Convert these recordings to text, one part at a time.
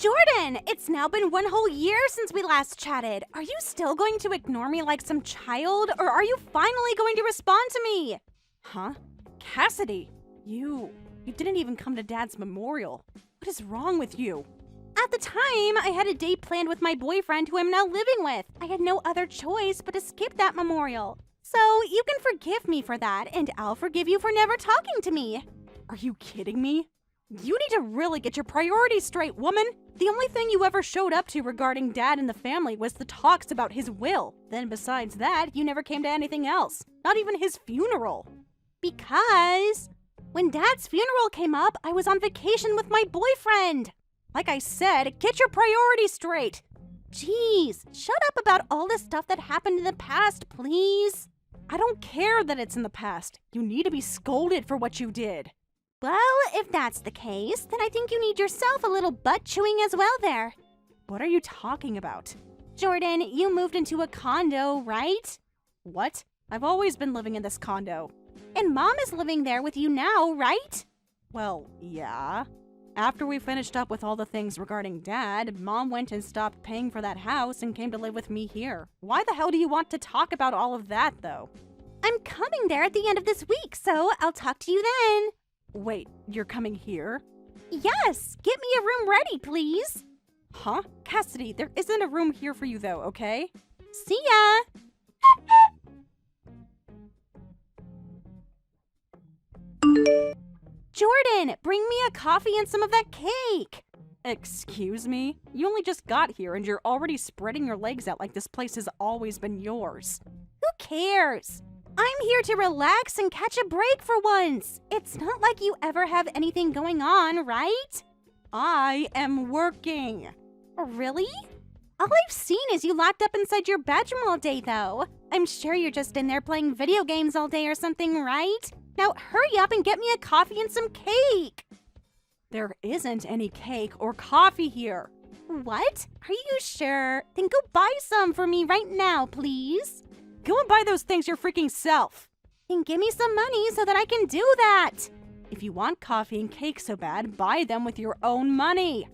Jordan, it's now been 1 whole year since we last chatted. Are you still going to ignore me like some child, or are you finally going to respond to me? Huh? Cassidy, you didn't even come to Dad's memorial. What is wrong with you? At the time, I had a date planned with my boyfriend who I'm now living with. I had no other choice but to skip that memorial. So you can forgive me for that, and I'll forgive you for never talking to me. Are you kidding me? You need to really get your priorities straight, woman. The only thing you ever showed up to regarding Dad and the family was the talks about his will. Then besides that, you never came to anything else. Not even his funeral. Because when Dad's funeral came up, I was on vacation with my boyfriend. Like I said, get your priorities straight. Jeez, shut up about all the stuff that happened in the past, please. I don't care that it's in the past. You need to be scolded for what you did. Well, if that's the case, then I think you need yourself a little butt chewing as well there. What are you talking about? Jordan, you moved into a condo, right? What? I've always been living in this condo. And Mom is living there with you now, right? Well, yeah. After we finished up with all the things regarding Dad, Mom went and stopped paying for that house and came to live with me here. Why the hell do you want to talk about all of that, though? I'm coming there at the end of this week, so I'll talk to you then. Wait, you're coming here? Yes! Get me a room ready, please! Huh? Cassidy, there isn't a room here for you though, okay? See ya! Jordan, bring me a coffee and some of that cake! Excuse me? You only just got here and you're already spreading your legs out like this place has always been yours. Who cares? I'm here to relax and catch a break for once. It's not like you ever have anything going on, right? I am working. Really? All I've seen is you locked up inside your bedroom all day, though. I'm sure you're just in there playing video games all day or something, right? Now hurry up and get me a coffee and some cake. There isn't any cake or coffee here. What? Are you sure? Then go buy some for me right now, please. Go and buy those things your freaking self. Then give me some money so that I can do that. If you want coffee and cake so bad, buy them with your own money.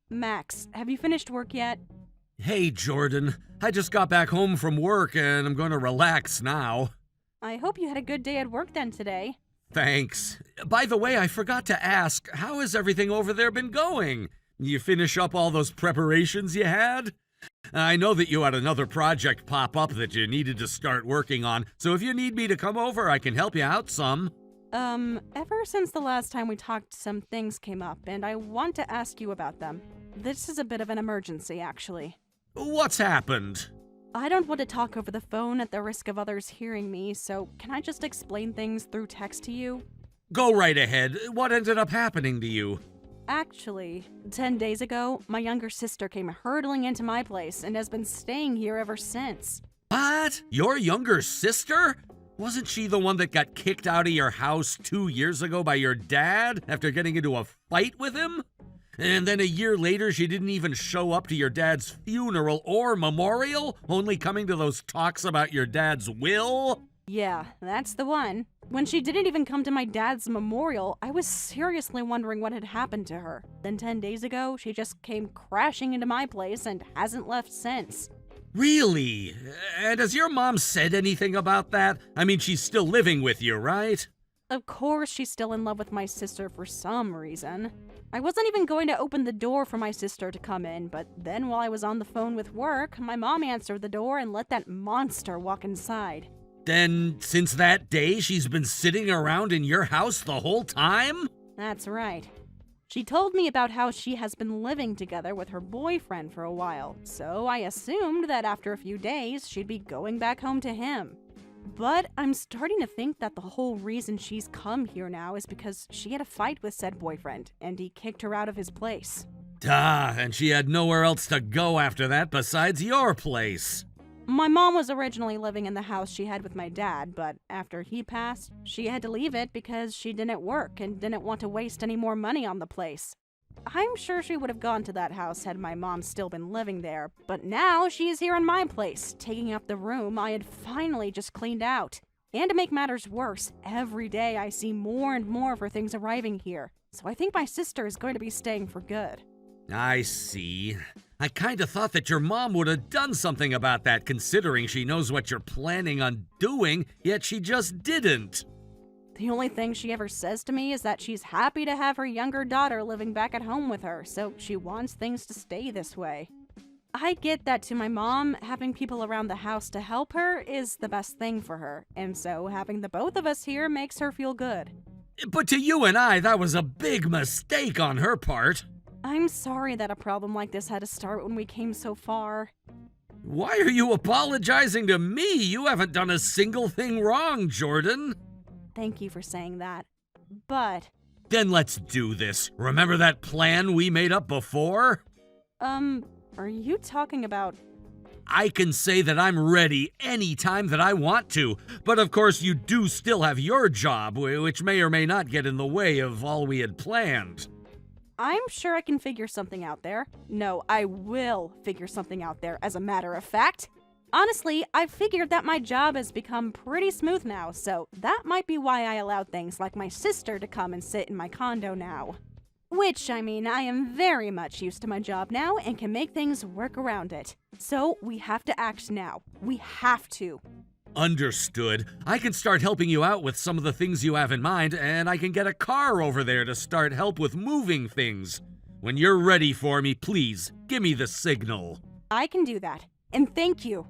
Max, have you finished work yet? Hey, Jordan. I just got back home from work and I'm going to relax now. I hope you had a good day at work then today. Thanks. By the way, I forgot to ask, how has everything over there been going? You finish up all those preparations you had? I know that you had another project pop up that you needed to start working on, so if you need me to come over, I can help you out some. Ever since the last time we talked, some things came up, and I want to ask you about them. This is a bit of an emergency, actually. What's happened? I don't want to talk over the phone at the risk of others hearing me, so can I just explain things through text to you? Go right ahead. What ended up happening to you? Actually, 10 days ago, my younger sister came hurtling into my place and has been staying here ever since. What? Your younger sister? Wasn't she the one that got kicked out of your house 2 years ago by your dad after getting into a fight with him? And then a year later, she didn't even show up to your dad's funeral or memorial, only coming to those talks about your dad's will? Yeah, that's the one. When she didn't even come to my dad's memorial, I was seriously wondering what had happened to her. Then 10 days ago, she just came crashing into my place and hasn't left since. Really? And has your mom said anything about that? I mean, she's still living with you, right? Of course she's still in love with my sister for some reason. I wasn't even going to open the door for my sister to come in, but then while I was on the phone with work, my mom answered the door and let that monster walk inside. Then, since that day, she's been sitting around in your house the whole time? That's right. She told me about how she has been living together with her boyfriend for a while, so I assumed that after a few days, she'd be going back home to him. But I'm starting to think that the whole reason she's come here now is because she had a fight with said boyfriend, and he kicked her out of his place. And she had nowhere else to go after that besides your place. My mom was originally living in the house she had with my dad, but after he passed, she had to leave it because she didn't work and didn't want to waste any more money on the place. I'm sure she would have gone to that house had my mom still been living there, but now she is here in my place, taking up the room I had finally just cleaned out. And to make matters worse, every day I see more and more of her things arriving here. So I think my sister is going to be staying for good. I see. I kinda thought that your mom would have done something about that, considering she knows what you're planning on doing, yet she just didn't. The only thing she ever says to me is that she's happy to have her younger daughter living back at home with her, so she wants things to stay this way. I get that to my mom, having people around the house to help her is the best thing for her, and so having the both of us here makes her feel good. But to you and I, that was a big mistake on her part. I'm sorry that a problem like this had to start when we came so far. Why are you apologizing to me? You haven't done a single thing wrong, Jordan. Thank you for saying that. But, Then let's do this. Remember that plan we made up before? are you talking about... I can say that I'm ready anytime that I want to, but of course you do still have your job, which may or may not get in the way of all we had planned. I'm sure I can figure something out there. No, I will figure something out there, as a matter of fact. Honestly, I've figured that my job has become pretty smooth now, so that might be why I allowed things like my sister to come and sit in my condo now. Which, I mean, I am very much used to my job now and can make things work around it. So, we have to act now. We have to. Understood. I can start helping you out with some of the things you have in mind, and I can get a car over there to start help with moving things. When you're ready for me, please, give me the signal. I can do that. And thank you.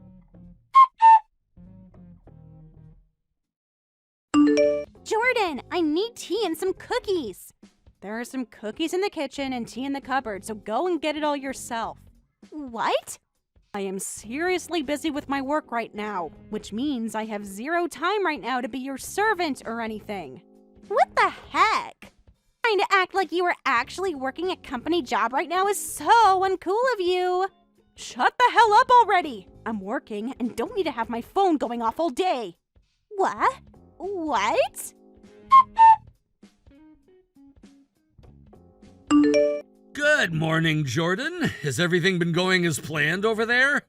Jordan, I need tea and some cookies. There are some cookies in the kitchen and tea in the cupboard, so go and get it all yourself. What? I am seriously busy with my work right now, which means I have zero time right now to be your servant or anything. What the heck? Trying to act like you are actually working a company job right now is so uncool of you. Shut the hell up already! I'm working and don't need to have my phone going off all day. What? What? Good morning, Jordan. Has everything been going as planned over there?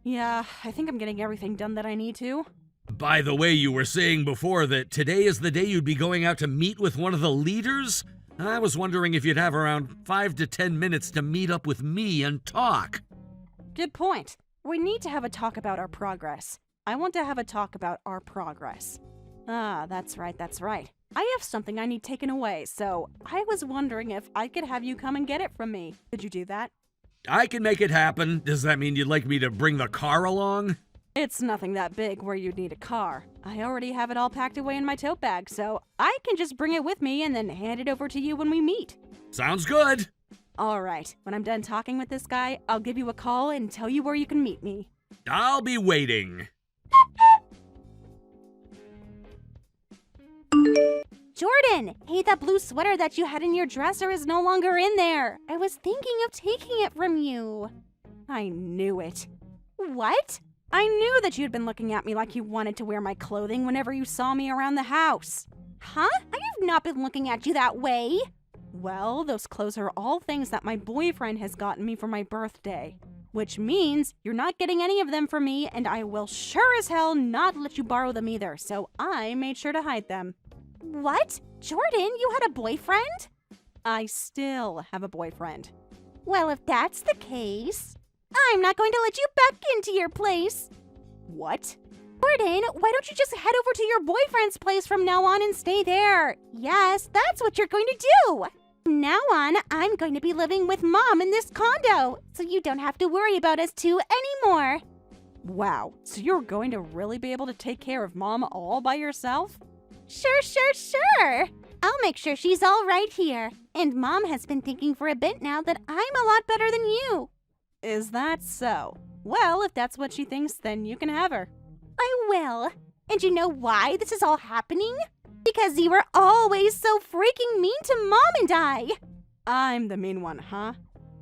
Yeah, I think I'm getting everything done that I need to. By the way, you were saying before that today is the day you'd be going out to meet with one of the leaders? I was wondering if you'd have around 5 to 10 minutes to meet up with me and talk. Good point. We need to have a talk about our progress. I want to have a talk about our progress. Ah, that's right. I have something I need taken away, so I was wondering if I could have you come and get it from me. Could you do that? I can make it happen. Does that mean you'd like me to bring the car along? It's nothing that big where you'd need a car. I already have it all packed away in my tote bag, so I can just bring it with me and then hand it over to you when we meet. Sounds good. All right, when I'm done talking with this guy, I'll give you a call and tell you where you can meet me. I'll be waiting. Jordan! Hey, that blue sweater that you had in your dresser is no longer in there. I was thinking of taking it from you. I knew it. What? I knew that you'd been looking at me like you wanted to wear my clothing whenever you saw me around the house. Huh? I have not been looking at you that way. Well, those clothes are all things that my boyfriend has gotten me for my birthday. Which means you're not getting any of them from me, and I will sure as hell not let you borrow them either, so I made sure to hide them. What? Jordan, you had a boyfriend? I still have a boyfriend. Well, if that's the case, I'm not going to let you back into your place. What? Jordan, why don't you just head over to your boyfriend's place from now on and stay there? Yes, that's what you're going to do. From now on, I'm going to be living with Mom in this condo, so you don't have to worry about us two anymore. Wow, so you're going to really be able to take care of Mom all by yourself? Sure. I'll make sure she's all right here. And Mom has been thinking for a bit now that I'm a lot better than you. Is that so? Well, if that's what she thinks, then you can have her. I will. And you know why this is all happening? Because you were always so freaking mean to Mom and I. I'm the mean one, huh?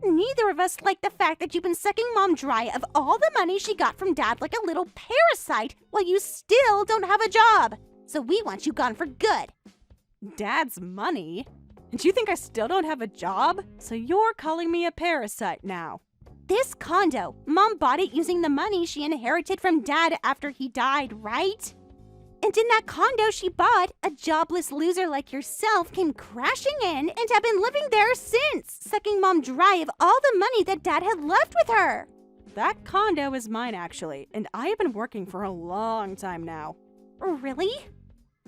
Neither of us like the fact that you've been sucking Mom dry of all the money she got from Dad like a little parasite while you still don't have a job. So we want you gone for good. Dad's money? And you think I still don't have a job? So you're calling me a parasite now. This condo, Mom bought it using the money she inherited from Dad after he died, right? And in that condo she bought, a jobless loser like yourself came crashing in and have been living there since, sucking Mom dry of all the money that Dad had left with her. That condo is mine, actually, and I have been working for a long time now. Really?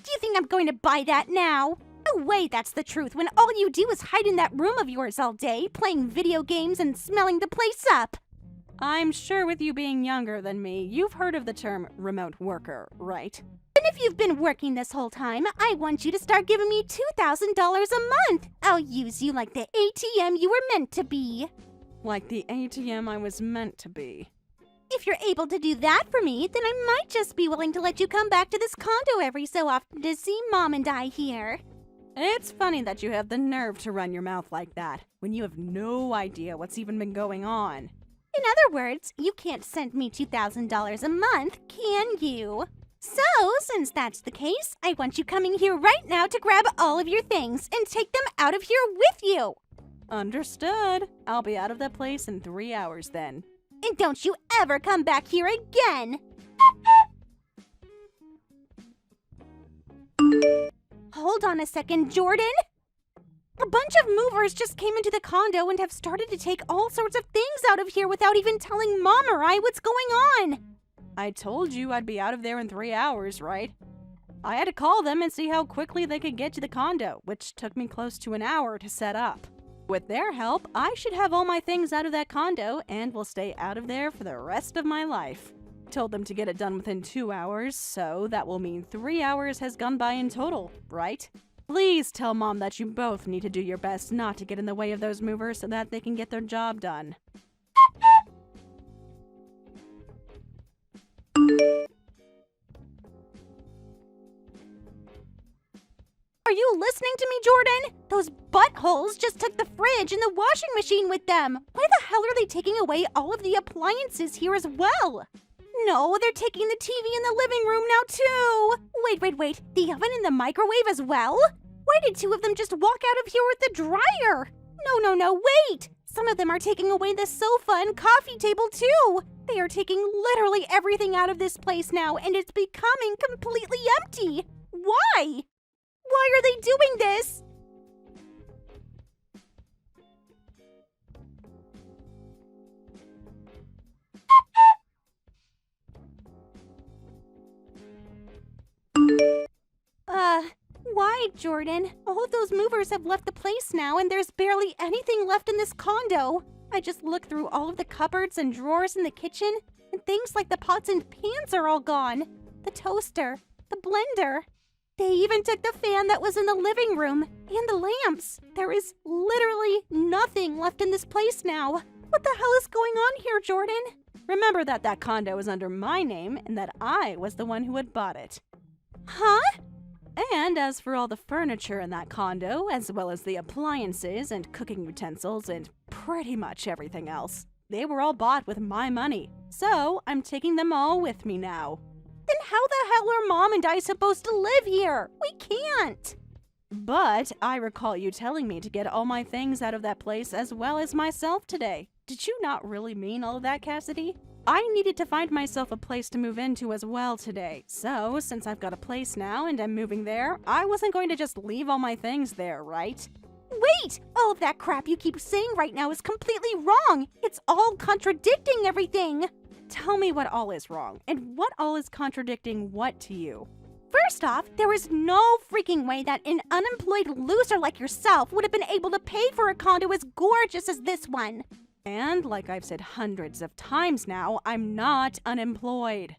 Do you think I'm going to buy that now? No way that's the truth when all you do is hide in that room of yours all day, playing video games and smelling the place up. I'm sure with you being younger than me, you've heard of the term remote worker, right? And if you've been working this whole time, I want you to start giving me $2,000 a month. I'll use you like the ATM you were meant to be. Like the ATM I was meant to be. If you're able to do that for me, then I might just be willing to let you come back to this condo every so often to see Mom and I here. It's funny that you have the nerve to run your mouth like that, when you have no idea what's even been going on. In other words, you can't send me $2,000 a month, can you? So, since that's the case, I want you coming here right now to grab all of your things and take them out of here with you. Understood. I'll be out of that place in 3 hours then. And don't you ever come back here again! Hold on a second, Jordan! A bunch of movers just came into the condo and have started to take all sorts of things out of here without even telling Mom or I what's going on. I told you I'd be out of there in 3 hours, right? I had to call them and see how quickly they could get to the condo, which took me close to an hour to set up. With their help, I should have all my things out of that condo and will stay out of there for the rest of my life. Told them to get it done within 2 hours, so that will mean 3 hours has gone by in total, right? Please tell Mom that you both need to do your best not to get in the way of those movers so that they can get their job done. Are you listening to me, Jordan? Those buttholes just took the fridge and the washing machine with them. Why the hell are they taking away all of the appliances here as well? No, they're taking the TV in the living room now too. Wait. The oven and the microwave as well? Why did two of them just walk out of here with the dryer? No, wait! Some of them are taking away the sofa and coffee table too. They are taking literally everything out of this place now and it's becoming completely empty. Why? Why are they doing this? Why, Jordan? All of those movers have left the place now and there's barely anything left in this condo. I just looked through all of the cupboards and drawers in the kitchen, and things like the pots and pans are all gone. The toaster, the blender. They even took the fan that was in the living room and the lamps. There is literally nothing left in this place now. What the hell is going on here, Jordan? Remember that that condo is under my name and that I was the one who had bought it. Huh? And as for all the furniture in that condo, as well as the appliances and cooking utensils and pretty much everything else, they were all bought with my money. So I'm taking them all with me now. Then how the hell are Mom and I supposed to live here? We can't! But I recall you telling me to get all my things out of that place as well as myself today. Did you not really mean all of that, Cassidy? I needed to find myself a place to move into as well today. So, since I've got a place now and I'm moving there, I wasn't going to just leave all my things there, right? Wait! All of that crap you keep saying right now is completely wrong! It's all contradicting everything! Tell me what all is wrong, and what all is contradicting what to you? First off, there is no freaking way that an unemployed loser like yourself would have been able to pay for a condo as gorgeous as this one. And, like I've said hundreds of times now, I'm not unemployed.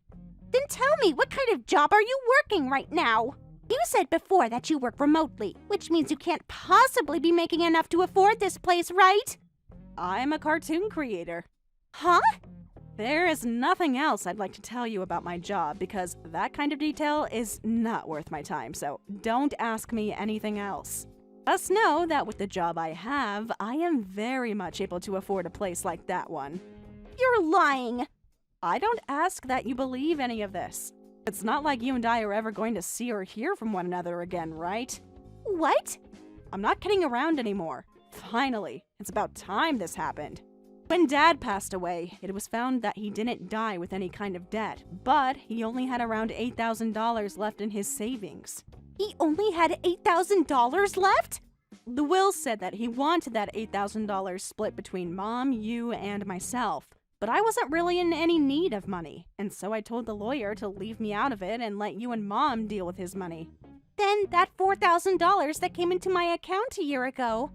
Then tell me, what kind of job are you working right now? You said before that you work remotely, which means you can't possibly be making enough to afford this place, right? I'm a cartoon creator. Huh? There is nothing else I'd like to tell you about my job because that kind of detail is not worth my time, so don't ask me anything else. Just know that with the job I have, I am very much able to afford a place like that one. You're lying! I don't ask that you believe any of this. It's not like you and I are ever going to see or hear from one another again, right? What? I'm not kidding around anymore. Finally, it's about time this happened. When Dad passed away, it was found that he didn't die with any kind of debt, but he only had around $8,000 left in his savings. He only had $8,000 left? The will said that he wanted that $8,000 split between Mom, you, and myself. But I wasn't really in any need of money, and so I told the lawyer to leave me out of it and let you and Mom deal with his money. Then that $4,000 that came into my account a year ago,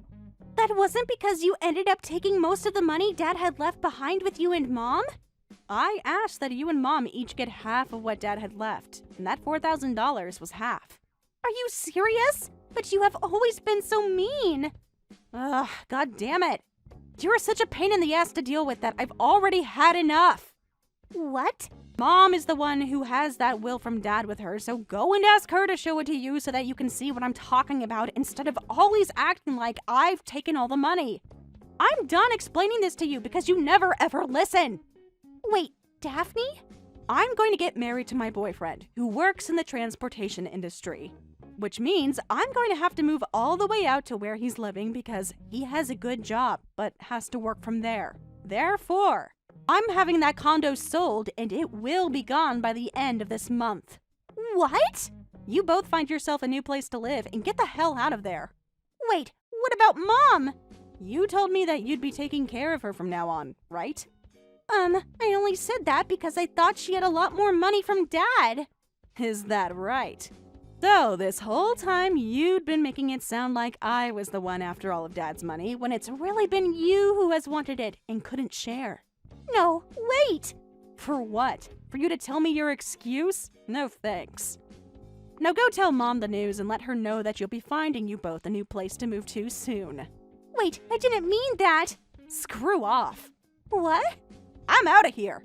that wasn't because you ended up taking most of the money Dad had left behind with you and Mom? I asked that you and Mom each get half of what Dad had left, and that $4,000 was half. Are you serious? But you have always been so mean. Ugh, god damn it. You're such a pain in the ass to deal with that I've already had enough. What? Mom is the one who has that will from Dad with her, so go and ask her to show it to you so that you can see what I'm talking about instead of always acting like I've taken all the money. I'm done explaining this to you because you never ever listen. Wait, Daphne? I'm going to get married to my boyfriend, who works in the transportation industry. Which means I'm going to have to move all the way out to where he's living because he has a good job, but has to work from there. Therefore, I'm having that condo sold and it will be gone by the end of this month. What? You both find yourself a new place to live and get the hell out of there. Wait, what about Mom? You told me that you'd be taking care of her from now on, right? I only said that because I thought she had a lot more money from Dad. Is that right? So, this whole time you'd been making it sound like I was the one after all of Dad's money, when it's really been you who has wanted it and couldn't share. No, wait! For what? For you to tell me your excuse? No thanks. Now go tell Mom the news and let her know that you'll be finding you both a new place to move to soon. Wait, I didn't mean that! Screw off. What? I'm out of here!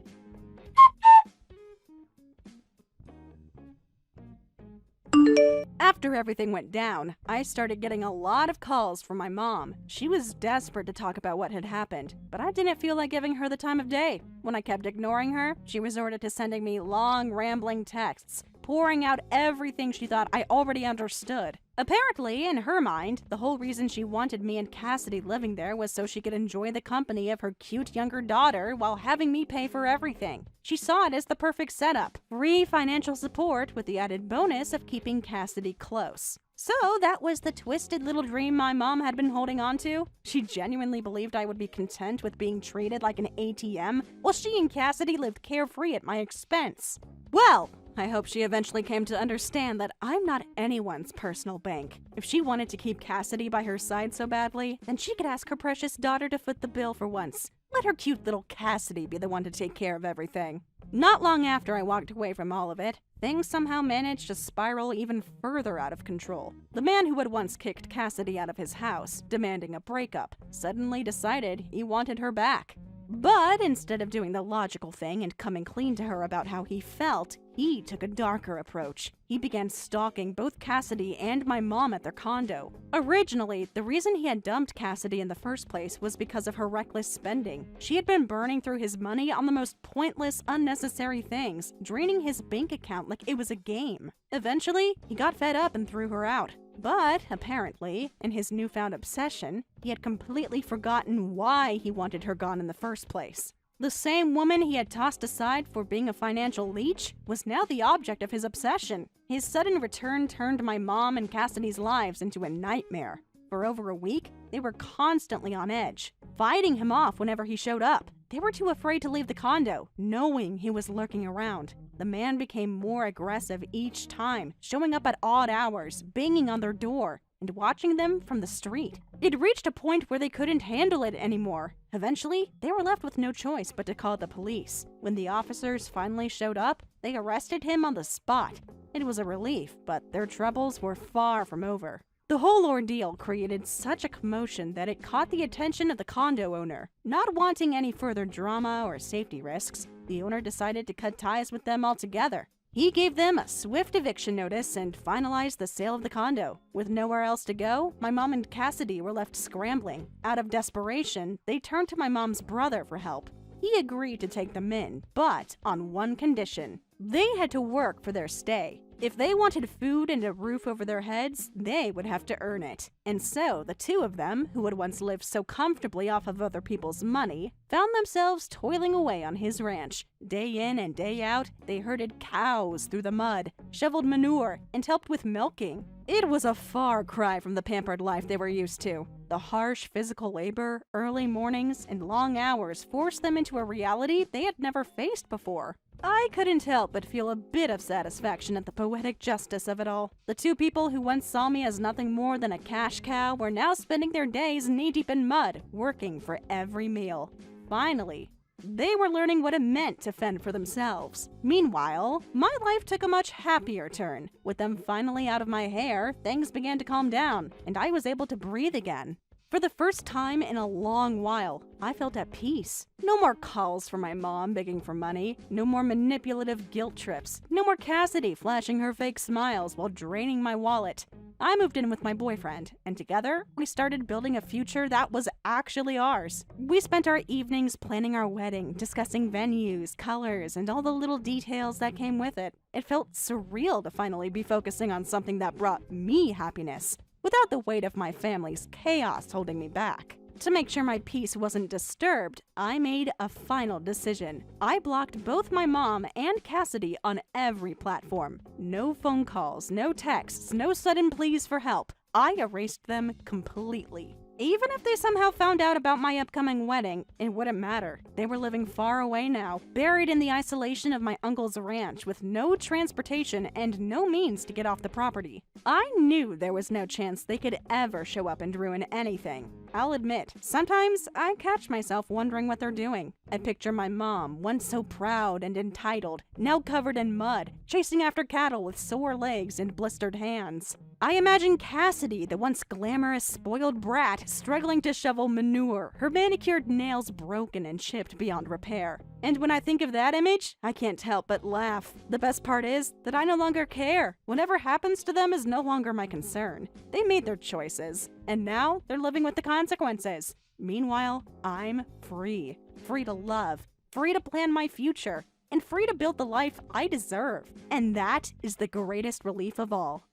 After everything went down, I started getting a lot of calls from my mom. She was desperate to talk about what had happened, but I didn't feel like giving her the time of day. When I kept ignoring her, she resorted to sending me long, rambling texts, pouring out everything she thought I already understood. Apparently, in her mind, the whole reason she wanted me and Cassidy living there was so she could enjoy the company of her cute younger daughter while having me pay for everything. She saw it as the perfect setup. Free financial support with the added bonus of keeping Cassidy close. So that was the twisted little dream my mom had been holding on to. She genuinely believed I would be content with being treated like an ATM, while she and Cassidy lived carefree at my expense. Well, I hope she eventually came to understand that I'm not anyone's personal bank. If she wanted to keep Cassidy by her side so badly, then she could ask her precious daughter to foot the bill for once. Let her cute little Cassidy be the one to take care of everything. Not long after I walked away from all of it, things somehow managed to spiral even further out of control. The man who had once kicked Cassidy out of his house, demanding a breakup, suddenly decided he wanted her back. But instead of doing the logical thing and coming clean to her about how he felt, he took a darker approach. He began stalking both Cassidy and my mom at their condo. Originally, the reason he had dumped Cassidy in the first place was because of her reckless spending. She had been burning through his money on the most pointless, unnecessary things, draining his bank account like it was a game. Eventually, he got fed up and threw her out. But, apparently, in his newfound obsession, he had completely forgotten why he wanted her gone in the first place. The same woman he had tossed aside for being a financial leech was now the object of his obsession. His sudden return turned my mom and Cassidy's lives into a nightmare. For over a week, they were constantly on edge, fighting him off whenever he showed up. They were too afraid to leave the condo, knowing he was lurking around. The man became more aggressive each time, showing up at odd hours, banging on their door, and watching them from the street. It reached a point where they couldn't handle it anymore. Eventually, they were left with no choice but to call the police. When the officers finally showed up, they arrested him on the spot. It was a relief, but their troubles were far from over. The whole ordeal created such a commotion that it caught the attention of the condo owner. Not wanting any further drama or safety risks, the owner decided to cut ties with them altogether. He gave them a swift eviction notice and finalized the sale of the condo. With nowhere else to go, my mom and Cassidy were left scrambling. Out of desperation, they turned to my mom's brother for help. He agreed to take them in, but on one condition. They had to work for their stay. If they wanted food and a roof over their heads, they would have to earn it. And so, the two of them, who had once lived so comfortably off of other people's money, found themselves toiling away on his ranch. Day in and day out, they herded cows through the mud, shoveled manure, and helped with milking. It was a far cry from the pampered life they were used to. The harsh physical labor, early mornings, and long hours forced them into a reality they had never faced before. I couldn't help but feel a bit of satisfaction at the poetic justice of it all. The two people who once saw me as nothing more than a cash cow were now spending their days knee-deep in mud, working for every meal. Finally, they were learning what it meant to fend for themselves. Meanwhile, my life took a much happier turn. With them finally out of my hair, things began to calm down, and I was able to breathe again. For the first time in a long while, I felt at peace. No more calls from my mom begging for money, no more manipulative guilt trips, no more Cassidy flashing her fake smiles while draining my wallet. I moved in with my boyfriend, and together, we started building a future that was actually ours. We spent our evenings planning our wedding, discussing venues, colors, and all the little details that came with it. It felt surreal to finally be focusing on something that brought me happiness, without the weight of my family's chaos holding me back. To make sure my peace wasn't disturbed, I made a final decision. I blocked both my mom and Cassidy on every platform. No phone calls, no texts, no sudden pleas for help. I erased them completely. Even if they somehow found out about my upcoming wedding, it wouldn't matter. They were living far away now, buried in the isolation of my uncle's ranch with no transportation and no means to get off the property. I knew there was no chance they could ever show up and ruin anything. I'll admit, sometimes I catch myself wondering what they're doing. I picture my mom, once so proud and entitled, now covered in mud, chasing after cattle with sore legs and blistered hands. I imagine Cassidy, the once glamorous, spoiled brat, struggling to shovel manure, her manicured nails broken and chipped beyond repair. And when I think of that image, I can't help but laugh. The best part is that I no longer care. Whatever happens to them is no longer my concern. They made their choices, and now they're living with the consequences. Meanwhile, I'm free. Free to love, free to plan my future, and free to build the life I deserve. And that is the greatest relief of all.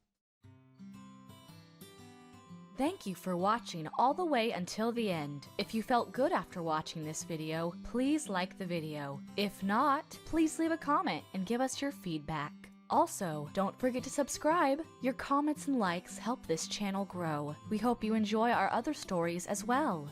Thank you for watching all the way until the end. If you felt good after watching this video, please like the video. If not, please leave a comment and give us your feedback. Also, don't forget to subscribe. Your comments and likes help this channel grow. We hope you enjoy our other stories as well.